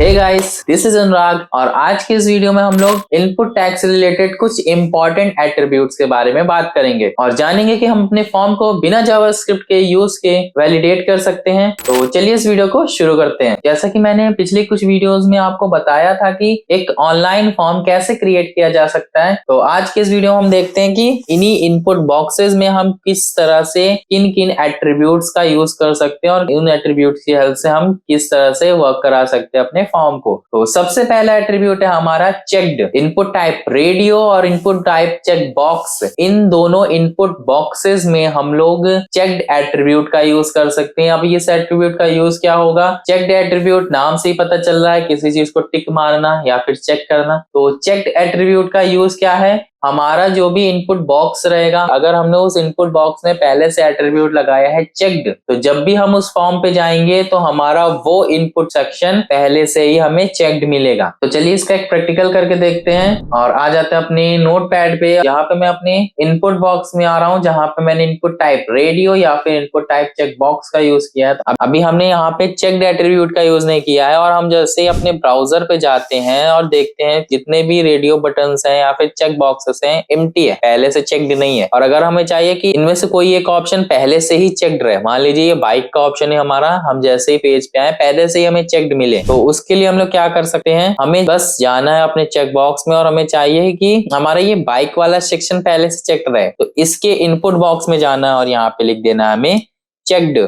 Hey guys, this is अनुराग और आज के इस वीडियो में हम लोग इनपुट टैग से रिलेटेड कुछ इंपॉर्टेंट एट्रीब्यूट्स के बारे में बात करेंगे और जानेंगे कि हम अपने फॉर्म को बिना जावास्क्रिप्ट के यूज के वैलिडेट कर सकते हैं। तो चलिए इस वीडियो को शुरू करते हैं। जैसा कि मैंने पिछले कुछ वीडियोस में आपको बताया था कि एक ऑनलाइन फॉर्म कैसे क्रिएट किया जा सकता है, तो आज के इस वीडियो में हम देखते हैं कि इन्हीं इनपुट बॉक्सेस में हम किस तरह से किन किन एट्रीब्यूट्स का यूज कर सकते हैं और उन एट्रीब्यूट्स की हेल्प से हम किस तरह से वर्क करा सकते हैं अपने फॉर्म को। तो सबसे पहला एट्रीब्यूट है हमारा चेक्ड। इनपुट टाइप रेडियो और इनपुट टाइप चेक बॉक्स, इन दोनों इनपुट बॉक्सेस में हम लोग चेक्ड एट्रीब्यूट का यूज कर सकते हैं। अब इस एट्रीब्यूट का यूज क्या होगा? चेक्ड एट्रीब्यूट नाम से ही पता चल रहा है, किसी चीज को टिक मारना या फिर चेक करना। तो चेक्ड एट्रीब्यूट का यूज क्या है? हमारा जो भी इनपुट बॉक्स रहेगा, अगर हमने उस इनपुट बॉक्स में पहले से एट्रीब्यूट लगाया है चेक्ड, तो जब भी हम उस फॉर्म पे जाएंगे तो हमारा वो इनपुट सेक्शन पहले से ही हमें चेक्ड मिलेगा। तो चलिए इसका एक प्रैक्टिकल करके देखते हैं और आ जाते हैं अपने नोट पैड पे। यहाँ पे मैं अपने इनपुट बॉक्स में आ रहा हूँ जहाँ पे मैंने इनपुट टाइप रेडियो या फिर इनपुट टाइप चेक बॉक्स का यूज किया है। अभी हमने यहाँ पे चेक्ड एट्रीब्यूट का यूज नहीं किया है और हम जैसे ही अपने ब्राउजर पे जाते हैं और देखते हैं जितने भी रेडियो बटन्स हैं या फिर चेक बॉक्सेस एम्प्टी है, पहले से चेक्ड नहीं है। और अगर हमें चाहिए कि इनमें से कोई एक ऑप्शन पहले से ही चेक्ड रहे, मान लीजिए ये बाइक का ऑप्शन है हमारा, हम जैसे ही पेज पे आए पहले से ही हमें चेक्ड मिले, तो उसके लिए हम लोग क्या कर सकते हैं? हमें बस जाना है अपने चेक बॉक्स में और हमें चाहिए कि हमारा ये बाइक वाला सेक्शन पहले से चेक्ड रहे, तो इसके इनपुट बॉक्स में जाना है और यहाँ पे लिख देना है हमें चेक्ड।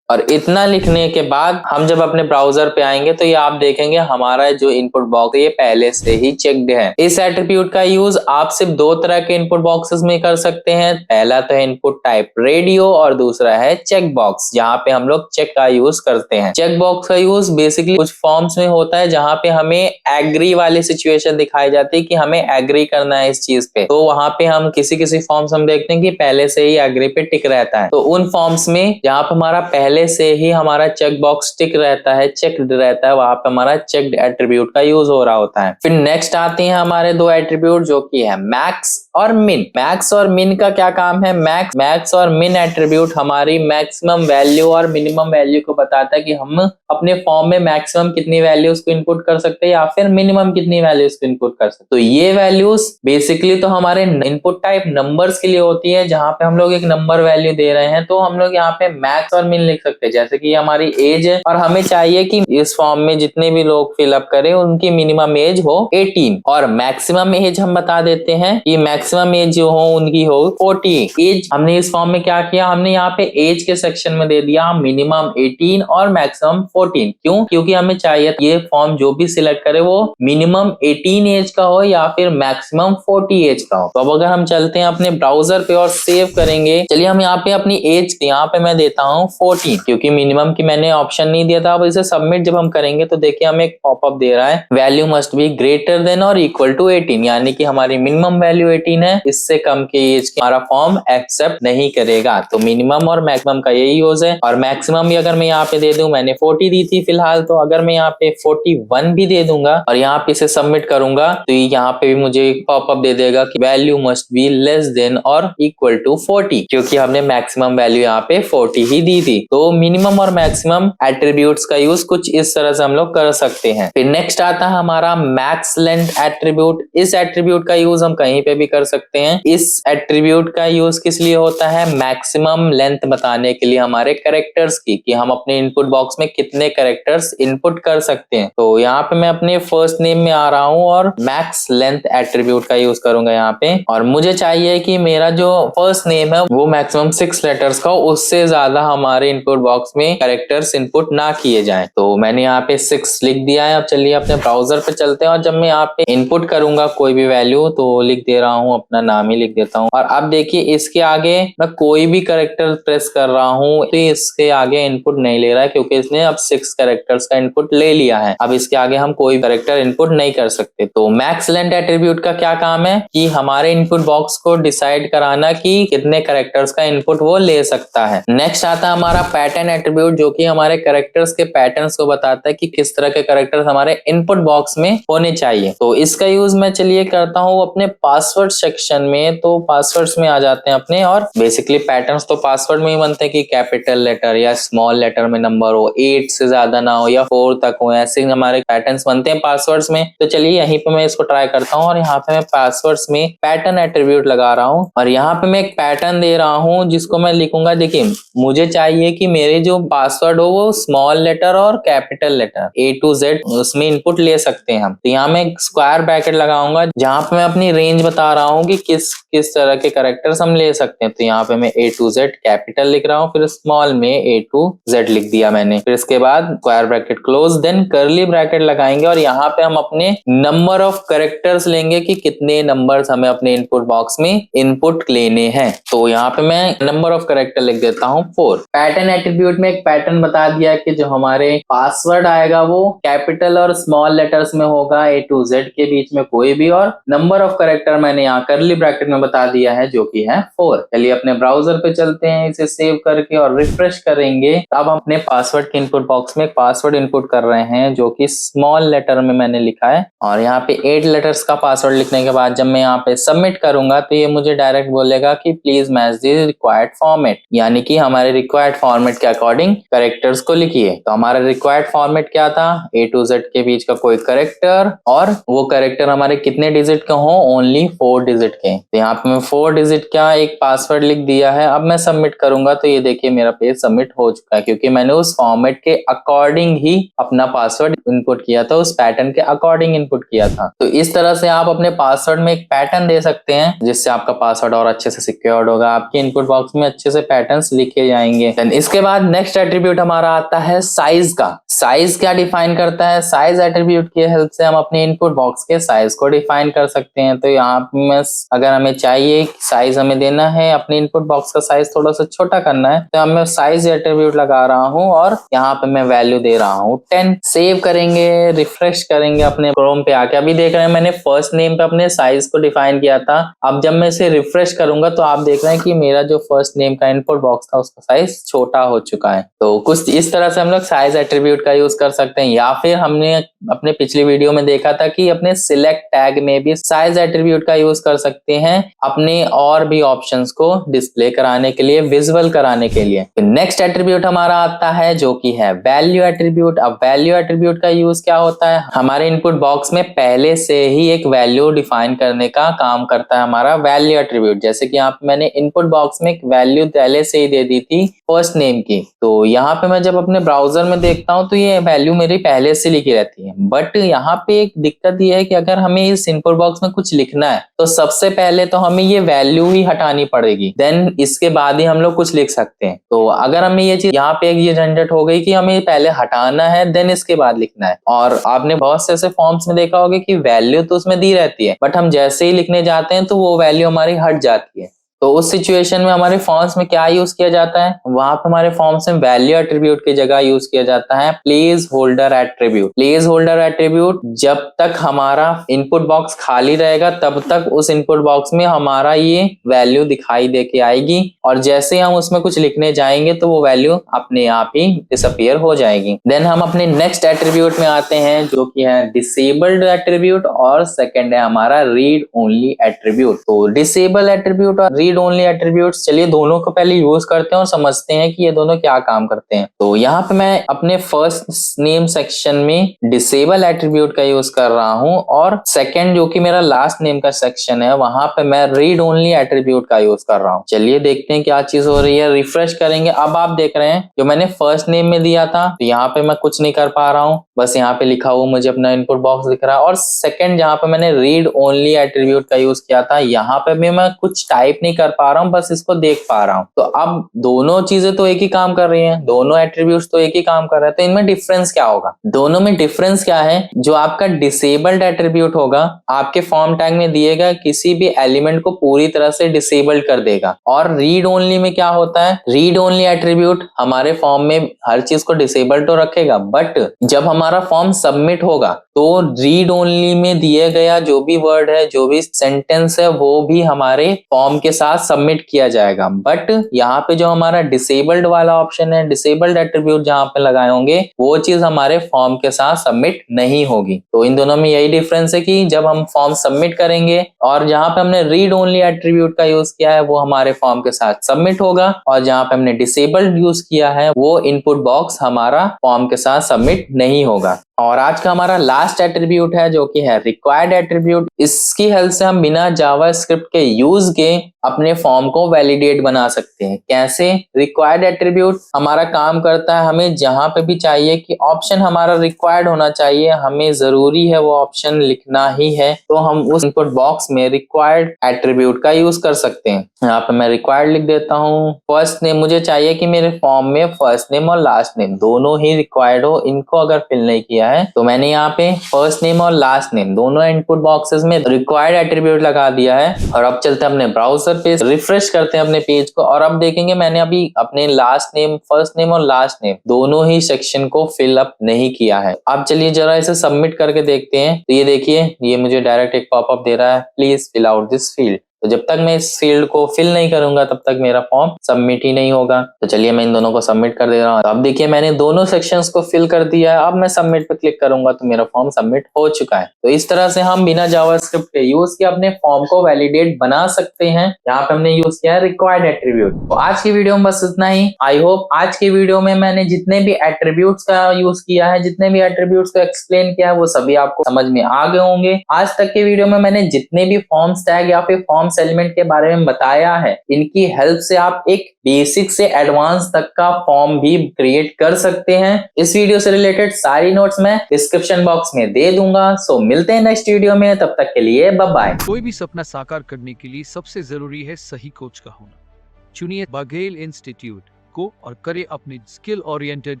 और इतना लिखने के बाद हम जब अपने ब्राउजर पे आएंगे तो ये आप देखेंगे हमारा जो इनपुट बॉक्स है ये पहले से ही चेक्ड है। इस एट्रीब्यूट का यूज आप सिर्फ दो तरह के इनपुट बॉक्सेस में कर सकते हैं। पहला तो है इनपुट टाइप रेडियो और दूसरा है चेक बॉक्स, जहाँ पे हम लोग चेक का यूज करते हैं। चेक बॉक्स का यूज बेसिकली कुछ फॉर्म्स में होता है जहाँ पे हमें एग्री वाली सिचुएशन दिखाई जाती है कि हमें एग्री करना है इस चीज पे। तो वहां पे हम किसी फॉर्म्स हम देखते हैं कि पहले से ही एग्री पे टिक रहता है, तो उन फॉर्म्स में जहाँ पे हमारा पहले से ही हमारा चेक बॉक्स टिक रहता है, चेक्ड रहता है, वहां पे हमारा चेक्ड एट्रीब्यूट का यूज हो रहा होता है। फिर नेक्स्ट आते हैं हमारे दो एट्रीब्यूट जो कि है मैक्स और मिन। मैक्स और मिन का क्या काम है? मैक्स और मिन एट्रीब्यूट हमारी मैक्सिमम वैल्यू और मिनिमम वैल्यू को बताता है कि हम अपने फॉर्म में मैक्सिमम कितनी वैल्यूज को इनपुट कर सकते हैं या फिर मिनिमम कितनी वैल्यूज को इनपुट कर सकते हैं। तो ये वैल्यूज बेसिकली तो हमारे इनपुट टाइप नंबर्स के लिए होती है, जहां पे हम लोग एक नंबर वैल्यू दे रहे हैं, तो हम लोग यहाँ पे मैक्स और मिन लिख सकते हैं। जैसे कि हमारी एज है और हमें चाहिए कि इस फॉर्म में जितने भी लोग फिलअप करें उनकी मिनिमम एज हो 18 और मैक्सिमम एज हम बता देते हैं कि मैक्सिमम एज जो हो उनकी हो 40 एज। हमने इस फॉर्म में क्या किया? हमने यहाँ पे एज के सेक्शन में दे दिया मिनिमम 18 और मैक्सिमम 14। क्यों? क्योंकि हमें चाहिए ये फॉर्म जो भी सिलेक्ट करे वो मिनिमम 18 एज का हो या फिर मैक्सिमम 40 एज का हो। तो अब अगर हम चलते हैं अपने ब्राउजर पे और सेव करेंगे, चलिए हम यहाँ पे अपनी एज यहाँ पे मैं देता हूँ 14 क्योंकि मिनिमम की मैंने ऑप्शन नहीं दिया था। अब इसे सबमिट जब हम करेंगे तो देखिए हमें एक पॉपअप दे रहा है, value must be greater than और इक्वल टू 18, यानी कि हमारी मिनिमम वैल्यू 18 है, इससे कम की एज की हमारा फॉर्म एक्सेप्ट नहीं करेगा। तो मिनिमम और मैक्सिमम का यही यूज है। और मैक्सिमम भी अगर मैं यहाँ पे दे दूं, मैंने 40 दी थी फिलहाल, तो अगर मैं यहाँ पे 41 भी दे दूंगा और यहाँ पे इसे सबमिट करूंगा तो यहाँ पे भी मुझे एक पॉपअप दे देगा कि value must be less than और इक्वल टू 40, क्योंकि हमने मैक्सिमम वैल्यू यहाँ पे 40 ही दी थी। तो मिनिमम और मैक्सिमम एट्रीब्यूट्स का यूज कुछ इस तरह से हम लोग कर सकते हैं। फिर नेक्स्ट आता है हमारा मैक्स लेंथ एट्रीब्यूट। इस एट्रीब्यूट का यूज हम कहीं पे भी कर सकते हैं। इस एट्रीब्यूट का यूज किस लिए होता है? मैक्सिमम लेंथ बताने के लिए हमारे कैरेक्टर्स की, कि हम अपने इनपुट बॉक्स में कितने कैरेक्टर्स इनपुट कर सकते हैं। तो यहाँ पे मैं अपने फर्स्ट नेम में आ रहा हूँ और मैक्स लेंथ एट्रीब्यूट का यूज करूंगा यहाँ पे, और मुझे चाहिए कि मेरा जो फर्स्ट नेम है वो मैक्सिमम 6 लेटर्स का हो, उससे ज्यादा हमारे इनपुट बॉक्स में कैरेक्टर्स इनपुट ना किए जाएं। तो मैंने यहाँ पे 6 लिख दिया है। अब चलिए अपने ब्राउजर पे चलते हैं और जब मैं यहाँ पे इनपुट करूंगा कोई भी वैल्यू तो लिख दे रहा हूँ, अपना नाम ही लिख देता हूँ। और अब देखिए इसके आगे मैं कोई भी कैरेक्टर प्रेस कर रहा हूँ तो इसके आगे इनपुट नहीं ले रहा है, क्योंकि इसने अब 6 कैरेक्टर्स का इनपुट ले लिया है। अब इसके आगे हम कोई कैरेक्टर इनपुट नहीं कर सकते। तो मैक्स लेंथ एट्रीब्यूट का क्या काम है कि हमारे इनपुट बॉक्स को डिसाइड कराना कि कितने कैरेक्टर्स का इनपुट वो ले सकता है। नेक्स्ट आता है हमारा पैटर्न एट्रीब्यूट जो कि हमारे कैरेक्टर्स के पैटर्न्स को बताता है कि किस तरह के कैरेक्टर्स हमारे इनपुट बॉक्स में होने चाहिए। तो इसका यूज मैं चलिए करता हूँ अपने पासवर्ड सेक्शन में। तो पासवर्ड्स में आ जाते हैं अपने, और बेसिकली पैटर्न्स तो पासवर्ड में ही बनते हैं कि कैपिटल लेटर या स्मॉल लेटर में नंबर हो, 8 से ज्यादा ना हो या 4 तक हो, ऐसे हमारे पैटर्न्स बनते हैं पासवर्ड्स में। तो चलिए यहीं पे मैं इसको ट्राई करता हूँ और यहाँ पे मैं पासवर्ड्स में पैटर्न एट्रीब्यूट लगा रहा हूँ और यहाँ पे मैं एक पैटर्न दे रहा हूँ जिसको मैं लिखूंगा। देखिए मुझे चाहिए कि मेरे जो पासवर्ड हो वो स्मॉल लेटर और capital letter A to Z उसमें इनपुट ले सकते हैं हम। तो यहाँ मैं एक स्क्वायर ब्रैकेट लगाऊंगा जहाँ पे मैं अपनी रेंज बता रहा हूँ कि किस तरह के कैरेक्टर्स हम ले सकते हैं। तो यहाँ पे मैं A to Z कैपिटल लिख रहा हूँ, फिर स्मॉल में A to Z लिख दिया मैंने, फिर इसके बाद square bracket close, then curly bracket लगाएंगे और यहाँ पे हम अपने नंबर ऑफ कैरेक्टर्स लेंगे कि कितने नंबर्स हमें अपने इनपुट बॉक्स में इनपुट लेने हैं। तो यहाँ पे मैं नंबर ऑफ कैरेक्टर लिख देता हूँ 4। पैटर्न एट्रीब्यूट में एक पैटर्न बता दिया कि जो हमारे पासवर्ड आएगा वो कैपिटल और स्मॉल लेटर्स में होगा, A to Z के बीच में कोई भी, और नंबर ऑफ कैरेक्टर मैंने यहाँ कर्ली ब्रैकेट में बता दिया है जो कि है 4। चलिए अपने ब्राउजर पे चलते हैं, इसे सेव करके और रिफ्रेश करेंगे। अब हम अपने पासवर्ड के इनपुट बॉक्स में एक पासवर्ड इनपुट कर रहे हैं जो कि स्मॉल लेटर में मैंने लिखा है, और यहाँ पे 8 लेटर्स का पासवर्ड लिखने के बाद जब मैं यहाँ पे सबमिट करूंगा तो ये मुझे डायरेक्ट बोलेगा कि please match the required format, यानी कि हमारे रिक्वायर्ड फॉर्मेट के अकॉर्डिंग कैरेक्टर्स को लिखिए। तो हमारा रिक्वायर्ड फॉर्मेट क्या था, A to Z के बीच का कोई कैरेक्टर, और वो कैरेक्टर हमारे कितने डिजिट के हों, ओनली 4 डिजिट के। तो यहाँ पे मैं 4 डिजिट का एक पासवर्ड लिख दिया है। अब मैं सबमिट करूंगा तो ये देखिए मेरा पेज सबमिट हो चुका है, क्योंकि मैंने उस फॉर्मेट के अकॉर्डिंग ही अपना पासवर्ड इनपुट किया था, उस पैटर्न के अकॉर्डिंग इनपुट किया था। तो इस तरह से आप अपने पासवर्ड में एक पैटर्न दे सकते हैं जिससे आपका पासवर्ड और अच्छे से सिक्योर्ड होगा, आपके इनपुट बॉक्स में अच्छे से पैटर्न्स लिखे जाएंगे। इसके बाद नेक्स्ट एट्रीब्यूट हमारा आता है साइज का। साइज क्या डिफाइन करता है, साइज एट्रीब्यूट की हेल्प से हम अपने इनपुट बॉक्स के साइज को डिफाइन कर सकते हैं। तो यहाँ पे अगर हमें चाहिए साइज हमें देना है, अपने इनपुट बॉक्स का साइज थोड़ा सा छोटा करना है, तो मैं साइज एट्रीब्यूट लगा रहा हूँ और यहाँ पे मैं वैल्यू दे रहा हूँ 10। सेव करेंगे, रिफ्रेश करेंगे अपने क्रोम पे आके। अभी देख रहे हैं मैंने फर्स्ट नेम पे अपने साइज को डिफाइन किया था। अब जब मैं इसे रिफ्रेश करूंगा तो आप देख रहे हैं कि मेरा जो फर्स्ट नेम का इनपुट बॉक्स था उसका साइज छोटा हो चुका है। तो कुछ इस तरह से हम लोग साइज एट्रीब्यूट का यूज कर सकते हैं, या फिर हमने अपने पिछली वीडियो में देखा था कि अपने सिलेक्ट टैग में भी साइज एट्रीब्यूट का यूज कर सकते हैं अपने और भी ऑप्शंस को डिस्प्ले कराने के लिए, विजुअल कराने के लिए। तो नेक्स्ट एट्रीब्यूट हमारा आता है जो कि है वैल्यू एट्रीब्यूट। अब वैल्यू एट्रीब्यूट का यूज क्या होता है, हमारे इनपुट बॉक्स में पहले से ही एक वैल्यू डिफाइन करने का काम करता है हमारा वैल्यू एट्रीब्यूट। जैसे कि यहाँ पे मैंने इनपुट बॉक्स में एक वैल्यू पहले से ही दे दी थी फर्स्ट नेम की, तो यहाँ पे मैं जब अपने ब्राउजर में देखता हूँ तो ये वैल्यू मेरी पहले से लिखी रहती है। बट यहाँ पे एक दिक्कत ये है कि अगर हमें इस इनपुट बॉक्स में कुछ लिखना है तो सबसे पहले तो हमें ये वैल्यू ही हटानी पड़ेगी, देन इसके बाद ही हम लोग कुछ लिख सकते हैं। तो अगर हमें ये चीज यहाँ पे ये झंझट हो गई कि हमें पहले हटाना है देन इसके बाद लिखना है, और आपने बहुत से ऐसे फॉर्म्स में देखा होगा कि वैल्यू तो उसमें दी रहती है बट हम जैसे ही लिखने जाते हैं तो वो वैल्यू हमारी हट जाती है। तो उस सिचुएशन में हमारे फॉर्म्स में क्या यूज किया जाता है, वहां पे हमारे फॉर्म्स में वैल्यू एट्रीब्यूट की जगह यूज किया जाता है place holder attribute. Place holder attribute जब तक हमारा इनपुट बॉक्स खाली रहेगा तब तक उस इनपुट बॉक्स में हमारा ये वैल्यू दिखाई दे के आएगी, और जैसे हम उसमें कुछ लिखने जाएंगे तो वो वैल्यू अपने आप ही डिसअपीयर हो जाएगी। देन हम अपने नेक्स्ट एट्रीब्यूट में आते हैं जो कि है डिसेबल्ड एट्रीब्यूट, और सेकंड है हमारा रीड ओनली एट्रीब्यूट। तो डिसेबल एट्रीब्यूट और रीड ओनली एट्रीब्यूट्स, चलिए दोनों को पहले यूज करते हैं और समझते हैं कि ये दोनों क्या काम करते हैं। तो यहाँ पे मैं अपने फर्स्ट नेम सेक्शन में डिसेबल एट्रीब्यूट का यूज कर रहा हूँ, और सेकंड जो कि मेरा लास्ट नेम का सेक्शन है वहां पे मैं रीड ओनली एट्रीब्यूट का यूज कर रहा हूँ। चलिए देखते हैं क्या चीज हो रही है, रिफ्रेश करेंगे। अब आप देख रहे हैं जो मैंने फर्स्ट नेम में दिया था तो यहाँ पे मैं कुछ नहीं कर पा रहा हूँ, बस यहाँ पे लिखा हुआ मुझे अपना इनपुट बॉक्स दिख रहा है। और सेकंड जहाँ पे मैंने रीड ओनली एट्रीब्यूट का यूज किया था यहाँ पे भी मैं कुछ टाइप नहीं कर पा रहा हूँ, बस इसको देख पा रहा हूँ। तो अब दोनों चीजें तो एक ही काम कर रही हैं, दोनों एट्रीब्यूट्स तो एक ही काम कर रहे हैं, तो इनमें डिफरेंस क्या होगा, दोनों में डिफरेंस क्या है। जो आपका डिसेबल्ड एट्रीब्यूट होगा आपके फॉर्म टैग में दिएगा किसी भी एलिमेंट को पूरी तरह से डिसेबल्ड कर देगा, और रीड ओनली में क्या होता है, रीड ओनली एट्रीब्यूट हमारे फॉर्म में हर चीज को डिसेबल तो रखेगा बट जब हम हमारा फॉर्म सबमिट होगा तो रीड ओनली में दिए गया जो भी वर्ड है, जो भी सेंटेंस है, वो भी हमारे फॉर्म के साथ सबमिट किया जाएगा। बट यहाँ पे जो हमारा डिसेबल्ड वाला ऑप्शन है, डिसेबल्ड एट्रीब्यूट जहाँ पे लगाए होंगे, वो चीज हमारे फॉर्म के साथ सबमिट नहीं होगी। तो इन दोनों में यही डिफरेंस है कि जब हम फॉर्म सबमिट करेंगे और जहाँ पे हमने रीड ओनली एट्रीब्यूट का यूज किया है वो हमारे फॉर्म के साथ सबमिट होगा, और जहाँ पे हमने डिसेबल्ड यूज किया है वो इनपुट बॉक्स हमारा फॉर्म के साथ सबमिट नहीं होगा। और आज का हमारा लास्ट एट्रीब्यूट है जो कि है रिक्वायर्ड एट्रीब्यूट। इसकी हेल्प से हम बिना जावास्क्रिप्ट के यूज के अपने फॉर्म को वैलिडेट बना सकते हैं। कैसे? रिक्वायर्ड एट्रीब्यूट हमारा काम करता है, हमें जहां पे भी चाहिए कि ऑप्शन हमारा रिक्वायर्ड होना चाहिए, हमें जरूरी है वो ऑप्शन लिखना ही है, तो हम उस इनपुट बॉक्स में रिक्वायर्ड एट्रीब्यूट का यूज कर सकते हैं। यहाँ पे मैं रिक्वायर्ड लिख देता हूँ। फर्स्ट नेम मुझे चाहिए कि मेरे फॉर्म में फर्स्ट नेम और लास्ट नेम दोनों ही रिक्वायर्ड हो, इनको अगर फिल नहीं किया है तो मैंने यहाँ पे फर्स्ट नेम और लास्ट नेम दोनों इनपुट बॉक्सेस में रिक्वायर्ड एट्रीब्यूट लगा दिया है। और अब चलते हैं अपने ब्राउजर पे, रिफ्रेश करते हैं अपने पेज को, और अब देखेंगे मैंने अभी अपने लास्ट नेम, फर्स्ट नेम और लास्ट नेम दोनों ही सेक्शन को फिल अप नहीं किया है। अब चलिए जरा इसे सबमिट करके देखते हैं। तो ये देखिए, ये मुझे डायरेक्ट एक पॉपअप दे रहा है, please fill out this field. तो जब तक मैं इस फील्ड को फिल नहीं करूंगा तब तक मेरा फॉर्म सबमिट ही नहीं होगा। तो चलिए मैं इन दोनों को सबमिट कर दे रहा हूँ। अब देखिए मैंने दोनों सेक्शंस को फिल कर दिया है। अब मैं सबमिट पे क्लिक करूंगा तो मेरा फॉर्म सबमिट हो चुका है। तो इस तरह से हम बिना जावास्क्रिप्ट के यूज के अपने फॉर्म को वैलिडेट बना सकते हैं। यहाँ पे हमने यूज किया है रिक्वायर्ड एट्रीब्यूट। तो आज की वीडियो में बस इतना ही। आई होप आज की वीडियो में मैंने जितने भी एट्रीब्यूट्स का यूज किया है, जितने भी एट्रीब्यूट्स को एक्सप्लेन किया है, वो सभी आपको समझ में आ गए होंगे। आज तक के वीडियो में मैंने जितने भी फॉर्म्स टैग या फिर फॉर्म एलिमेंट के बारे में बताया है, इनकी हेल्प से आप एक बेसिक से एडवांस तक का फॉर्म भी क्रिएट कर सकते हैं। इस वीडियो से रिलेटेड सारी नोट्स मैं डिस्क्रिप्शन बॉक्स में दे दूंगा। सो मिलते हैं नेक्स्ट वीडियो में, तब तक के लिए बाय बाय। कोई भी सपना साकार करने के लिए सबसे जरूरी है सही कोच का होना। चुनिए बघेल इंस्टीट्यूट को और करें अपने skill oriented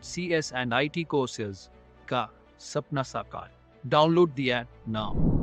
CS and IT courses का सपना साकार। Download the app now.